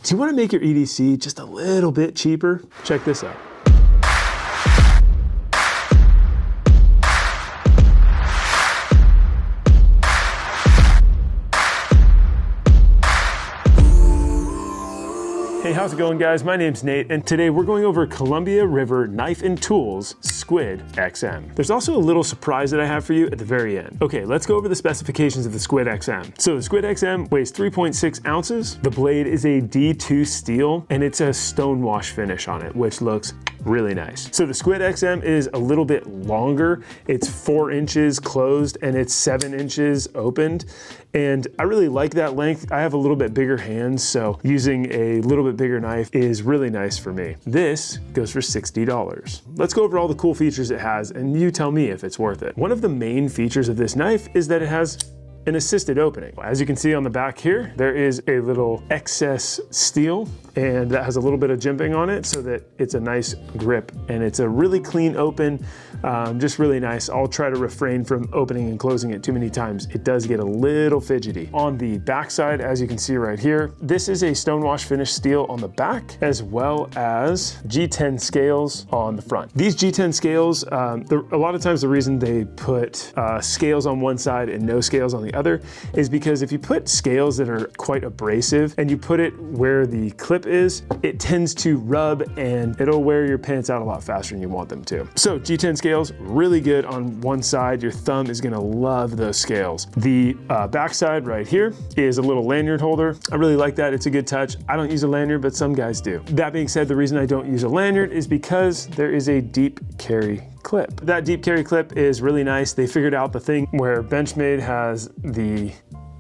Do you want to make your EDC just a little bit cheaper? Check this out. Hey, how's it going, guys? My name's Nate, and today we're going over Columbia River Knife and Tools Squid XM. There's also a little surprise that I have for you at the very end. Okay, let's go over the specifications of the Squid XM. So the Squid XM weighs 3.6 ounces. The blade is a D2 steel, and it's a stone wash finish on it, which looks really nice. So the Squid XM is a little bit longer. It's 4 inches closed and it's 7 inches opened. And I really like that length. I have a little bit bigger hands, so using a little bit bigger knife is really nice for me. This goes for $60. Let's go over all the cool features it has and you tell me if it's worth it. One of the main features of this knife is that it has an assisted opening. As you can see on the back here, there is a little excess steel and that has a little bit of jimping on it so that it's a nice grip and it's a really clean open, just really nice. I'll try to refrain from opening and closing it too many times. It does get a little fidgety. On the back side, as you can see right here, this is a stonewash finish steel on the back as well as G10 scales on the front. These G10 scales, a lot of times the reason they put scales on one side and no scales on the other is because if you put scales that are quite abrasive and you put it where the clip is, it tends to rub and it'll wear your pants out a lot faster than you want them to. So G10 scales, really good on one side. Your thumb is gonna love those scales. The back side right here is a little lanyard holder. I really like that, it's a good touch. I don't use a lanyard, but some guys do. That being said, the reason I don't use a lanyard is because there is a deep carry clip. That deep carry clip is really nice. They figured out the thing where Benchmade has the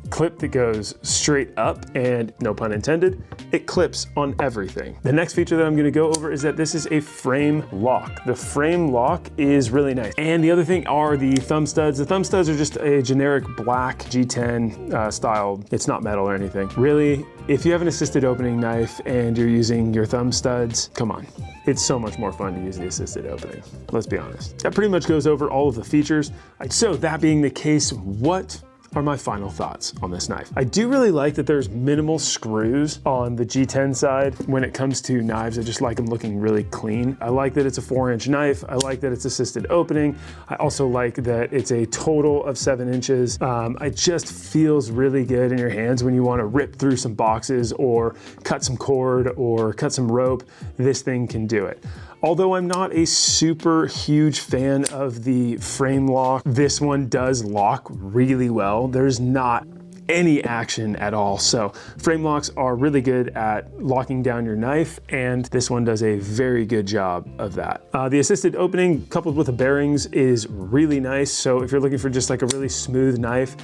clip that goes straight up and, no pun intended, it clips on everything. The next feature that I'm gonna go over is that this is a frame lock. The frame lock is really nice. And the other thing are the thumb studs. The thumb studs are just a generic black G10 style. It's not metal or anything. Really, if you have an assisted opening knife and you're using your thumb studs, come on. It's so much more fun to use the assisted opening. Let's be honest. That pretty much goes over all of the features. So that being the case, what are my final thoughts on this knife? I do really like that there's minimal screws on the G10 side. When it comes to knives, I just like them looking really clean. I like that it's a 4-inch knife. I like that it's assisted opening. I also like that it's a total of 7 inches. It just feels really good in your hands when you want to rip through some boxes or cut some cord or cut some rope. This thing can do it. Although I'm not a super huge fan of the frame lock, this one does lock really well. There's not any action at all. So frame locks are really good at locking down your knife, and this one does a very good job of that. The assisted opening coupled with the bearings is really nice. So if you're looking for just like a really smooth knife,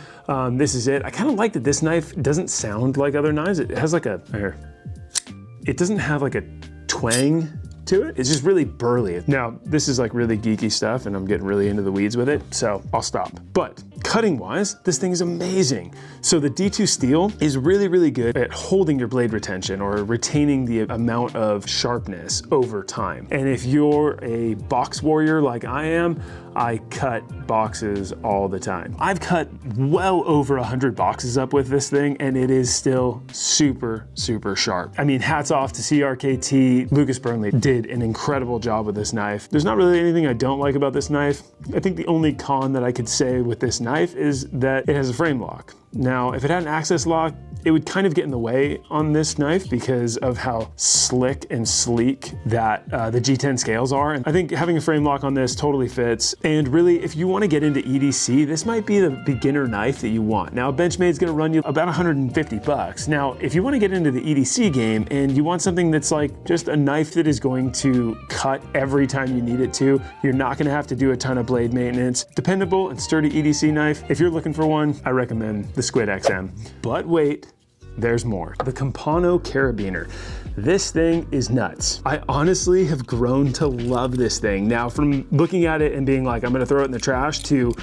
this is it. I kind of like that this knife doesn't sound like other knives. It has like it doesn't have like a twang to it. It's just really burly. Now, this is like really geeky stuff and I'm getting really into the weeds with it, so I'll stop. But cutting wise, this thing is amazing. So the D2 steel is really, really good at holding your blade retention or retaining the amount of sharpness over time. And if you're a box warrior like I am, I cut boxes all the time. I've cut well over 100 boxes up with this thing and it is still super, super sharp. I mean, hats off to CRKT. Lucas Burnley did an incredible job with this knife. There's not really anything I don't like about this knife. I think the only con that I could say with this knife is that it has a frame lock. Now, if it had an access lock, it would kind of get in the way on this knife because of how slick and sleek that the G10 scales are. And I think having a frame lock on this totally fits. And really, if you want to get into EDC, this might be the beginner knife that you want. Now, Benchmade's gonna run you about 150 bucks. Now, if you want to get into the EDC game and you want something that's like just a knife that is going to cut every time you need it to, you're not gonna have to do a ton of blade maintenance. Dependable and sturdy EDC knife. If you're looking for one, I recommend the Squid XM. But wait, there's more. The Campano Carabiner. This thing is nuts. I honestly have grown to love this thing. Now, from looking at it and being like, I'm gonna throw it in the trash, to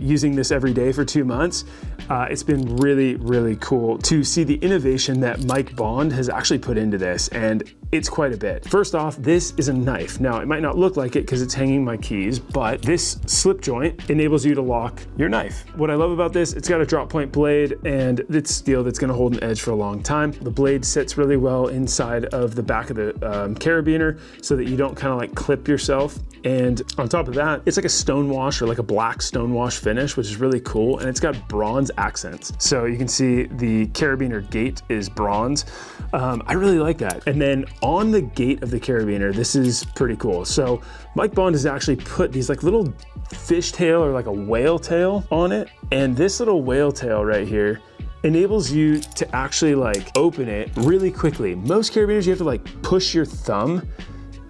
using this every day for 2 months, it's been really, really cool to see the innovation that Mike Bond has actually put into this, and it's quite a bit. First off, this is a knife. Now, it might not look like it because it's hanging my keys, but this slip joint enables you to lock your knife. What I love about this, it's got a drop point blade, and it's steel that's gonna hold an edge for a long time. The blade sits really well inside of the back of the carabiner so that you don't kind of like clip yourself. And on top of that, it's like a stone wash, or like a black stone wash finish, which is really cool. And it's got bronze accents. So you can see the carabiner gate is bronze. I really like that. And then on the gate of the carabiner, this is pretty cool. So Mike Bond has actually put these like little fishtail or like a whale tail on it. And this little whale tail right here enables you to actually like open it really quickly. Most carabiners, you have to like push your thumb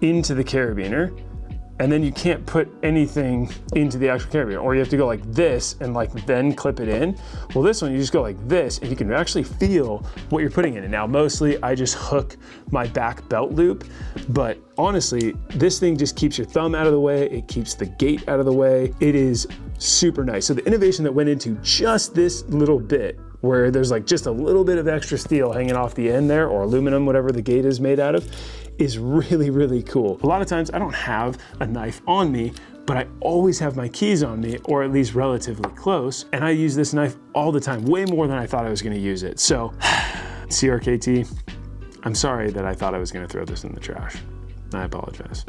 into the carabiner, and then you can't put anything into the actual carabiner, or you have to go like this and like then clip it in. Well, this one, you just go like this and you can actually feel what you're putting in it. Now, mostly I just hook my back belt loop, but honestly, this thing just keeps your thumb out of the way. It keeps the gate out of the way. It is super nice. So the innovation that went into just this little bit, where there's like just a little bit of extra steel hanging off the end there, or aluminum, whatever the gate is made out of, is really, really cool. A lot of times I don't have a knife on me, but I always have my keys on me, or at least relatively close. And I use this knife all the time, way more than I thought I was gonna use it. So CRKT, I'm sorry that I thought I was gonna throw this in the trash. I apologize.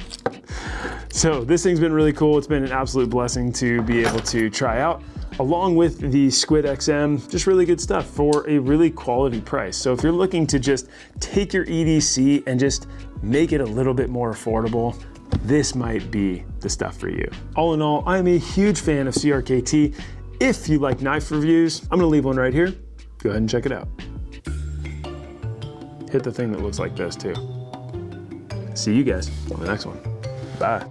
So this thing's been really cool. It's been an absolute blessing to be able to try out, along with the Squid XM, just really good stuff for a really quality price. So if you're looking to just take your EDC and just make it a little bit more affordable, this might be the stuff for you. All in all, I'm a huge fan of CRKT. If you like knife reviews, I'm gonna leave one right here. Go ahead and check it out. Hit the thing that looks like this too. See you guys on the next one. Bye.